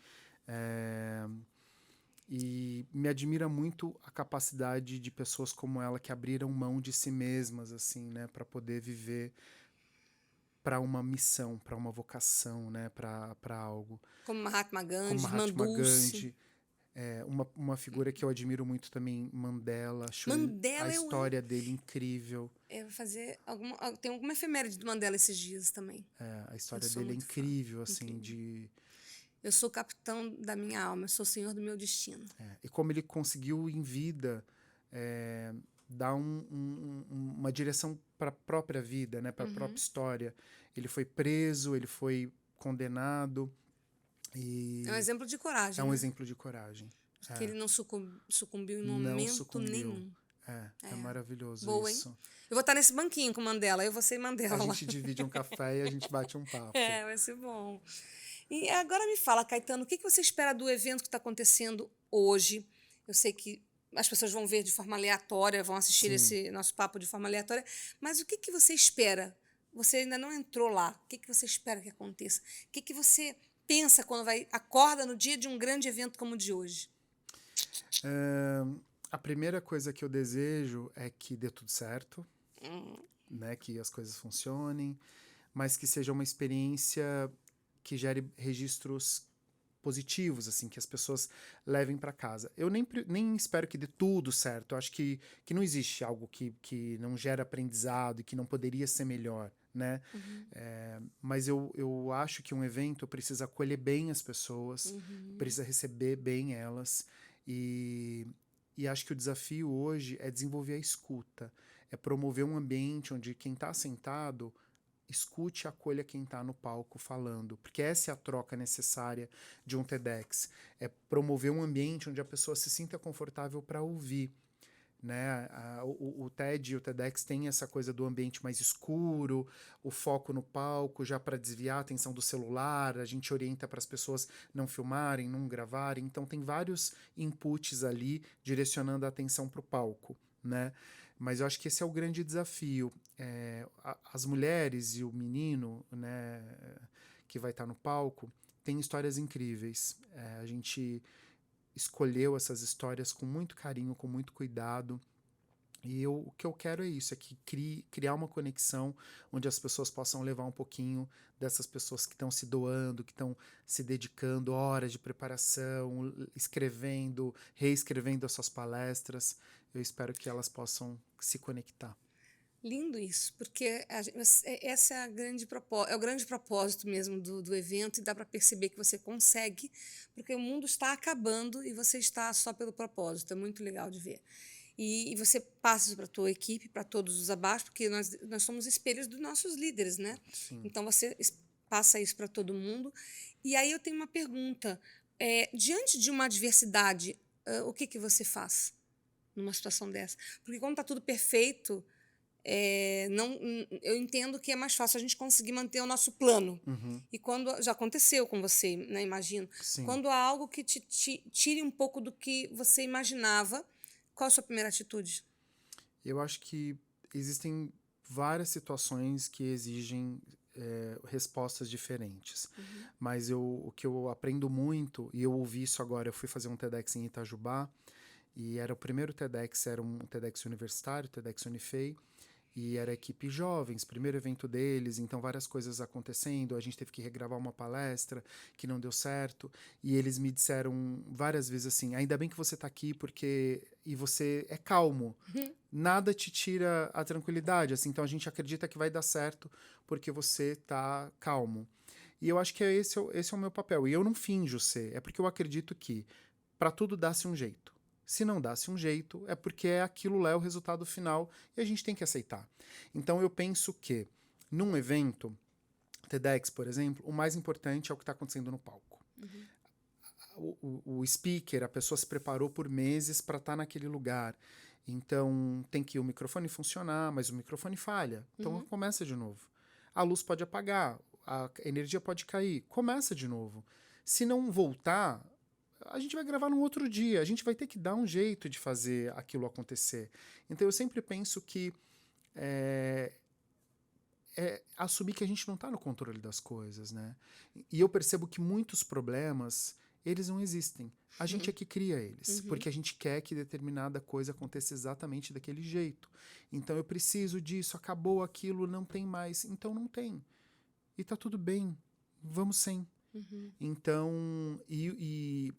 E me admira muito a capacidade de pessoas como ela que abriram mão de si mesmas, assim, né, para poder viver para uma missão, para uma vocação, né, para algo. Como Mahatma Como Gandhi, Mahatma Mandulce. Gandhi. Uma figura que eu admiro muito também, Mandela. Acho a Mandela, história dele incrível. eu vou fazer tem alguma efeméride do Mandela esses dias também. A história Eu sou dele é muito fã. incrível, assim, Incrível. Eu sou o capitão da minha alma, eu sou o senhor do meu destino. E como ele conseguiu em vida dar uma direção para a própria vida, né, para a própria história. Ele foi preso, ele foi condenado e É um exemplo de coragem, é um né? exemplo de coragem. Porque ele não sucumbiu em Não momento sucumbiu. nenhum. É maravilhoso Boa, hein? isso. Eu vou estar nesse banquinho com Mandela, eu vou ser Mandela A lá. gente divide um café e a gente bate um papo. Vai ser bom. E agora me fala, Caetano, o que você espera do evento que está acontecendo hoje? Eu sei que as pessoas vão ver de forma aleatória, vão assistir esse nosso papo de forma aleatória, mas o que você espera? Você ainda não entrou lá. O que você espera que aconteça? O que você pensa quando acorda no dia de um grande evento como o de hoje? A primeira coisa que eu desejo é que dê tudo certo, né? Que as coisas funcionem, mas que seja uma experiência que gere registros positivos, assim, que as pessoas levem para casa. Eu nem espero que dê tudo certo. Eu acho que não existe algo que não gera aprendizado e que não poderia ser melhor, né? Mas eu acho que um evento precisa acolher bem as pessoas, precisa receber bem elas e acho que o desafio hoje é desenvolver a escuta, é promover um ambiente onde quem está sentado escute e acolha quem está no palco falando, porque essa é a troca necessária de um TEDx, é promover um ambiente onde a pessoa se sinta confortável para ouvir, né? O TED e o TEDx tem essa coisa do ambiente mais escuro, o foco no palco já para desviar a atenção do celular, a gente orienta para as pessoas não filmarem, não gravarem, então tem vários inputs ali direcionando a atenção para o palco, né? Mas eu acho que esse é o grande desafio. As mulheres e o menino, né, que vai estar no palco, têm histórias incríveis. A gente escolheu essas histórias com muito carinho, com muito cuidado. E o que eu quero é isso, é que criar uma conexão onde as pessoas possam levar um pouquinho dessas pessoas que estão se doando, que estão se dedicando, horas de preparação, escrevendo, reescrevendo as suas palestras. Eu espero que elas possam se conectar. Lindo isso, porque essa é, é o grande propósito mesmo do evento, e dá para perceber que você consegue, porque o mundo está acabando e você está só pelo propósito. É muito legal de ver. E você passa isso para a tua equipe, para todos os abaixo, porque nós somos espelhos dos nossos líderes, né? Sim. Então você passa isso para todo mundo. E aí eu tenho uma pergunta. Diante de uma adversidade, o que você faz numa situação dessa? Porque quando está tudo perfeito, eu entendo que é mais fácil a gente conseguir manter o nosso plano. Uhum. E quando já aconteceu com você, né, imagino, Sim. quando há algo que te tire um pouco do que você imaginava, qual a sua primeira atitude? Eu acho que existem várias situações que exigem respostas diferentes. Mas o que eu aprendo muito, e eu ouvi isso agora, eu fui fazer um TEDx em Itajubá, e era o primeiro TEDx, era um TEDx universitário, TEDx Unifei, e era equipe jovens, primeiro evento deles, então várias coisas acontecendo, a gente teve que regravar uma palestra que não deu certo, e eles me disseram várias vezes assim, ainda bem que você está aqui e você é calmo, nada te tira a tranquilidade, assim, então a gente acredita que vai dar certo porque você está calmo. E eu acho que esse é o meu papel, e eu não finjo ser, é porque eu acredito que para tudo dá-se um jeito. Se não dá-se um jeito, é porque aquilo lá é o resultado final e a gente tem que aceitar. Então eu penso que, num evento, TEDx, por exemplo, o mais importante é o que está acontecendo no palco. O speaker, a pessoa se preparou por meses para estar naquele lugar. Então tem que o microfone funcionar, mas o microfone falha. Então começa de novo. A luz pode apagar, a energia pode cair, começa de novo. Se não voltar, a gente vai gravar num outro dia, a gente vai ter que dar um jeito de fazer aquilo acontecer. Então eu sempre penso que assumir que a gente não está no controle das coisas, né? E eu percebo que muitos problemas, eles não existem. A gente é que cria eles, porque a gente quer que determinada coisa aconteça exatamente daquele jeito. Então eu preciso disso, acabou aquilo, não tem mais. Então não tem. E tá tudo bem, vamos sem. Então, e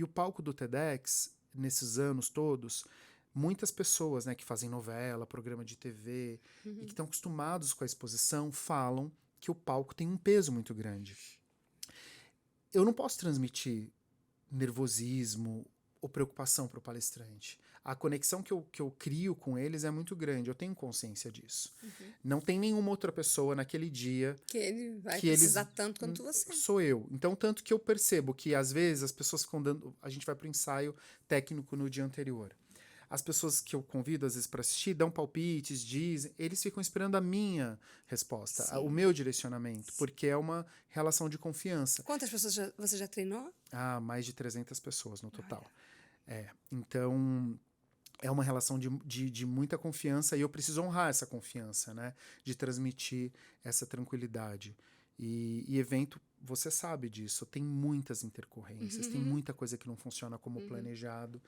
o palco do TEDx, nesses anos todos, muitas pessoas, né, que fazem novela, programa de TV, e que estão acostumados com a exposição, falam que o palco tem um peso muito grande. Eu não posso transmitir nervosismo ou preocupação para o palestrante. A conexão que eu crio com eles é muito grande, eu tenho consciência disso. Não tem nenhuma outra pessoa naquele dia Que ele vai que precisar tanto quanto você. sou eu. Então, tanto que eu percebo que, às vezes, as pessoas ficam dando... A gente vai para o ensaio técnico no dia anterior. As pessoas que eu convido, às vezes, para assistir, dão palpites, dizem... Eles ficam esperando a minha resposta, o meu direcionamento, porque é uma relação de confiança. Quantas pessoas você já treinou? Mais de 300 pessoas no total. Então... É uma relação de muita confiança e eu preciso honrar essa confiança, né? De transmitir essa tranquilidade. E evento, você sabe disso, tem muitas intercorrências, tem muita coisa que não funciona como planejado.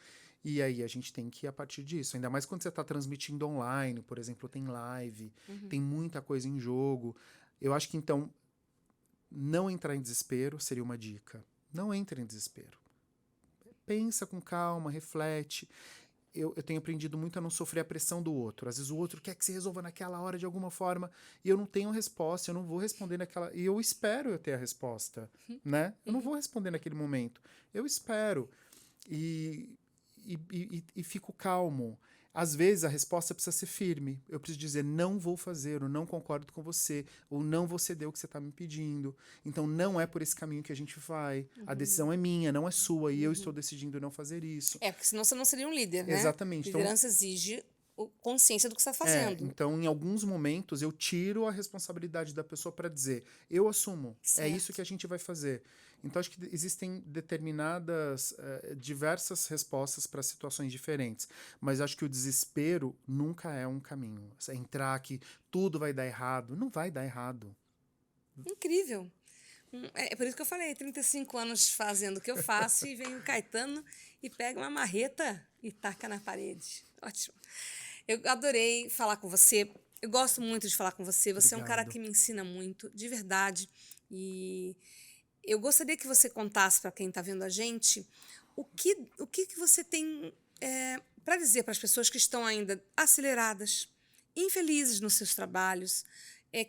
E aí a gente tem que ir a partir disso. Ainda mais quando você está transmitindo online, por exemplo, tem live, tem muita coisa em jogo. Eu acho que então não entrar em desespero seria uma dica. Não entre em desespero. Pensa com calma, reflete. Eu tenho aprendido muito a não sofrer a pressão do outro. Às vezes o outro quer que se resolva naquela hora de alguma forma e eu não tenho resposta, eu não vou responder naquela... E eu espero eu ter a resposta, né? Eu não vou responder naquele momento. Eu espero e fico calmo. Às vezes a resposta precisa ser firme. Eu preciso dizer, não vou fazer, ou não concordo com você, ou não vou ceder o que você está me pedindo. Então não é por esse caminho que a gente vai. A decisão é minha, não é sua, e eu estou decidindo não fazer isso. Porque senão você não seria um líder, né? Exatamente. Liderança exige consciência do que você está fazendo. Então, em alguns momentos, eu tiro a responsabilidade da pessoa para dizer, eu assumo, é isso que a gente vai fazer. Então, acho que existem determinadas, diversas respostas para situações diferentes. Mas acho que o desespero nunca é um caminho. Você entrar que tudo vai dar errado, não vai dar errado. Incrível. É por isso que eu falei, 35 anos fazendo o que eu faço e vem o Caetano e pega uma marreta e taca na parede. Ótimo. Eu adorei falar com você. Eu gosto muito de falar com você. Você é um cara que me ensina muito, de verdade. E eu gostaria que você contasse para quem está vendo a gente o que você tem para dizer para as pessoas que estão ainda aceleradas, infelizes nos seus trabalhos,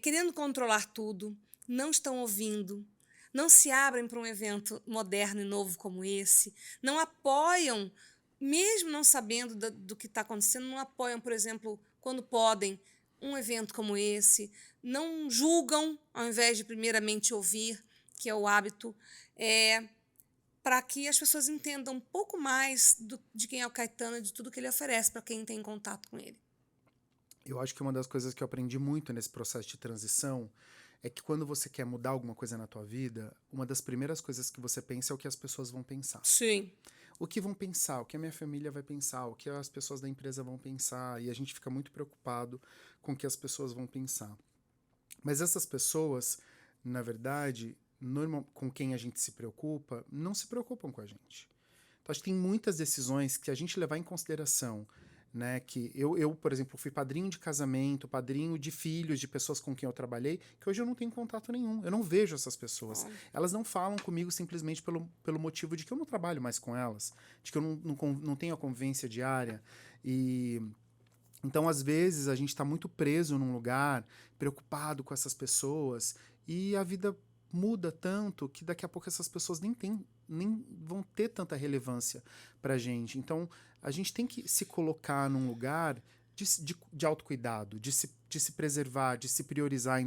querendo controlar tudo, não estão ouvindo, não se abrem para um evento moderno e novo como esse, não apoiam, mesmo não sabendo do que está acontecendo, não apoiam, por exemplo, quando podem, um evento como esse, não julgam, ao invés de primeiramente ouvir, que é o hábito, para que as pessoas entendam um pouco mais de quem é o Caetano e de tudo que ele oferece para quem tem contato com ele. Eu acho que uma das coisas que eu aprendi muito nesse processo de transição é que quando você quer mudar alguma coisa na tua vida, uma das primeiras coisas que você pensa é o que as pessoas vão pensar. Sim. O que vão pensar, o que a minha família vai pensar, o que as pessoas da empresa vão pensar, e a gente fica muito preocupado com o que as pessoas vão pensar. Mas essas pessoas, na verdade, com quem a gente se preocupa, não se preocupam com a gente. Então, acho que tem muitas decisões que a gente levar em consideração, né, que eu, por exemplo, fui padrinho de casamento, padrinho de filhos de pessoas com quem eu trabalhei, que hoje eu não tenho contato nenhum, eu não vejo essas pessoas. Elas não falam comigo simplesmente pelo motivo de que eu não trabalho mais com elas, de que eu não tenho a convivência diária. Então, às vezes, a gente está muito preso num lugar, preocupado com essas pessoas, e a vida muda tanto que daqui a pouco essas pessoas nem vão ter tanta relevância pra gente. Então, a gente tem que se colocar num lugar de autocuidado, de se preservar, de se priorizar.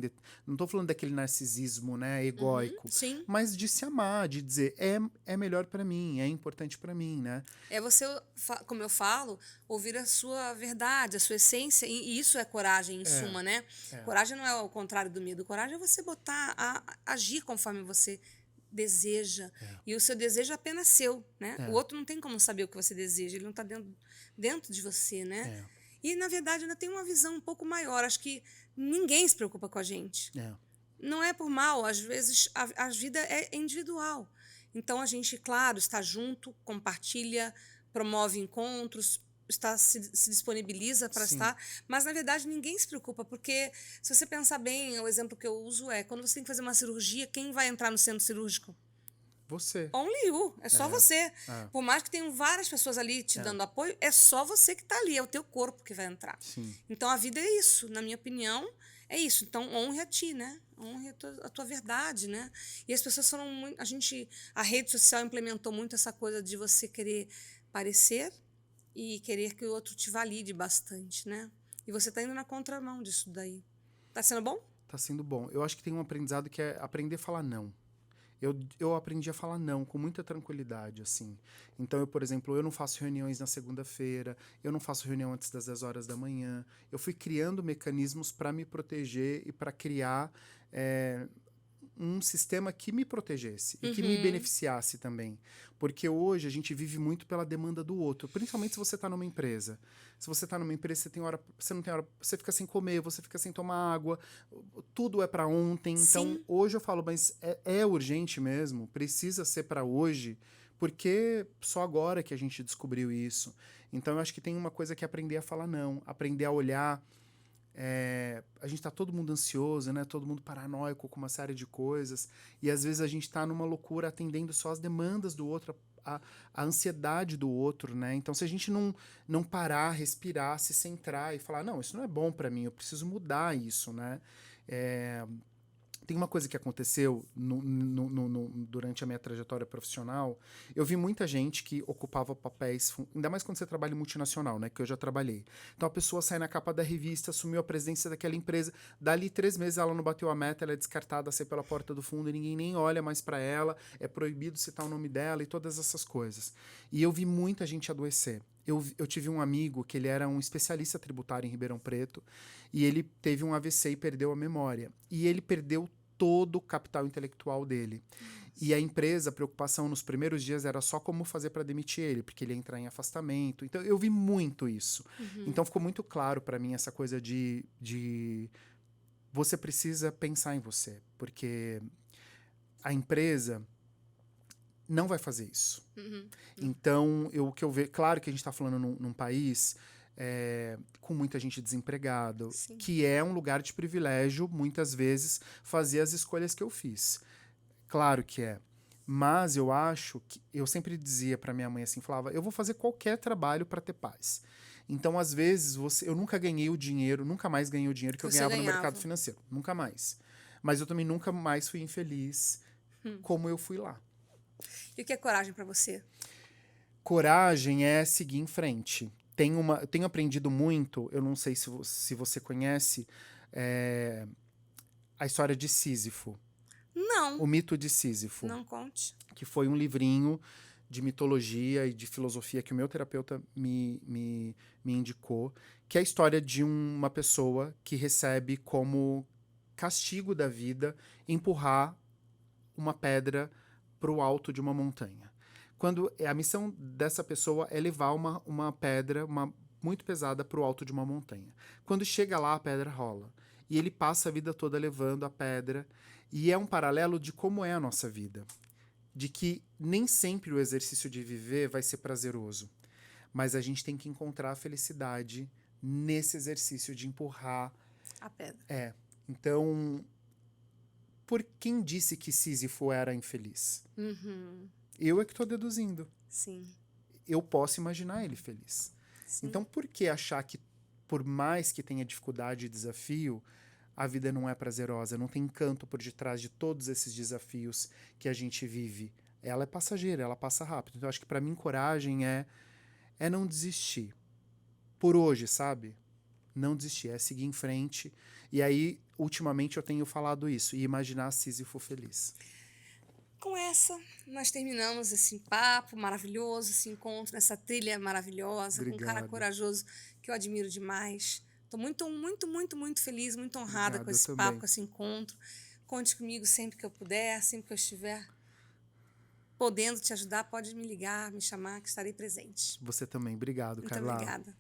Não estou falando daquele narcisismo, né, egóico, sim. mas de se amar, de dizer, é melhor para mim, é importante para mim, né? É você, como eu falo, ouvir a sua verdade, a sua essência, e isso é coragem, em suma, né? Coragem não é o contrário do medo. Coragem é você botar agir conforme você deseja. E o seu desejo é apenas seu, né? O outro não tem como saber o que você deseja, ele não está dentro de você, né? E, na verdade, ainda tem uma visão um pouco maior. Acho que ninguém se preocupa com a gente. Não é por mal, às vezes a vida é individual. Então, a gente, claro, está junto, compartilha, promove encontros, se disponibiliza para estar, mas, na verdade, ninguém se preocupa, porque, se você pensar bem, o exemplo que eu uso é, quando você tem que fazer uma cirurgia, quem vai entrar no centro cirúrgico? Você. Only you, é só você. Por mais que tenham várias pessoas ali te dando apoio, é só você que está ali, é o teu corpo que vai entrar. Então, a vida é isso, na minha opinião, é isso. Então, honre a ti, né? Honre a tua verdade, né? E as pessoas foram muito... A rede social implementou muito essa coisa de você querer parecer e querer que o outro te valide bastante, né? E você está indo na contramão disso daí. Tá sendo bom? Tá sendo bom. Eu acho que tem um aprendizado que é aprender a falar não. Eu aprendi a falar não com muita tranquilidade, assim. Então, por exemplo, eu não faço reuniões na segunda-feira, eu não faço reunião antes das 10 horas da manhã. Eu fui criando mecanismos para me proteger e para criar um sistema que me protegesse e que me beneficiasse também. Porque hoje a gente vive muito pela demanda do outro, principalmente se você está numa empresa. Se você está numa empresa, você não tem hora, você fica sem comer, você fica sem tomar água, tudo é para ontem. Então, Sim. hoje eu falo, mas é urgente mesmo, precisa ser para hoje, porque só agora que a gente descobriu isso. Então, eu acho que tem uma coisa que é aprender a falar não, aprender a olhar. A gente tá todo mundo ansioso, né? Todo mundo paranoico com uma série de coisas. E às vezes a gente tá numa loucura atendendo só as demandas do outro, a ansiedade do outro, né? Então, se a gente não parar, respirar, se centrar e falar, não, isso não é bom para mim, eu preciso mudar isso, né? Tem uma coisa que aconteceu durante a minha trajetória profissional. Eu vi muita gente que ocupava papéis, ainda mais quando você trabalha em multinacional, né? Que eu já trabalhei. Então a pessoa sai na capa da revista, assumiu a presidência daquela empresa, dali 3 meses ela não bateu a meta, ela é descartada, sai pela porta do fundo e ninguém nem olha mais para ela, é proibido citar o nome dela e todas essas coisas. E eu vi muita gente adoecer. Eu tive um amigo que ele era um especialista tributário em Ribeirão Preto e ele teve um AVC e perdeu a memória. E ele perdeu todo o capital intelectual dele. E a empresa, a preocupação nos primeiros dias era só como fazer para demitir ele, porque ele ia entrar em afastamento. Então, eu vi muito isso. Então, ficou muito claro para mim essa coisa de você precisa pensar em você, porque a empresa não vai fazer isso. Então, o que eu vejo... Claro que a gente está falando num país... com muita gente desempregada, que é um lugar de privilégio, muitas vezes, fazer as escolhas que eu fiz. Claro que é. Mas eu acho que... Eu sempre dizia para minha mãe assim, falava, eu vou fazer qualquer trabalho para ter paz. Então, às vezes, eu nunca ganhei o dinheiro, nunca mais ganhei o dinheiro que eu ganhava no mercado financeiro. Nunca mais. Mas eu também nunca mais fui infeliz como eu fui lá. E o que é coragem para você? Coragem é seguir em frente. Eu tenho aprendido muito, eu não sei se você conhece, a história de Sísifo. Não. O mito de Sísifo. Não conte. Que foi um livrinho de mitologia e de filosofia que o meu terapeuta me indicou, que é a história de uma pessoa que recebe como castigo da vida empurrar uma pedra para o alto de uma montanha. Quando a missão dessa pessoa é levar uma pedra muito pesada para o alto de uma montanha. Quando chega lá, a pedra rola. E ele passa a vida toda levando a pedra. E é um paralelo de como é a nossa vida. De que nem sempre o exercício de viver vai ser prazeroso. Mas a gente tem que encontrar a felicidade nesse exercício de empurrar a pedra. Então, por quem disse que Sísifo era infeliz? Eu é que estou deduzindo. Sim. Eu posso imaginar ele feliz. Sim. Então, por que achar que, por mais que tenha dificuldade e desafio, a vida não é prazerosa? Não tem encanto por detrás de todos esses desafios que a gente vive. Ela é passageira, ela passa rápido. Então, acho que para mim, coragem é não desistir. Por hoje, sabe? Não desistir, é seguir em frente. E aí, ultimamente, eu tenho falado isso. E imaginar Sísifo feliz. Com essa, nós terminamos esse papo maravilhoso, esse encontro, essa trilha maravilhosa, Obrigado. com um cara corajoso que eu admiro demais. Estou muito, muito, muito, muito feliz, muito honrada Obrigado, com esse papo, com esse encontro. Conte comigo sempre que eu puder, sempre que eu estiver podendo te ajudar, pode me ligar, me chamar, que estarei presente. Você também. Obrigado, Carla. Muito obrigada.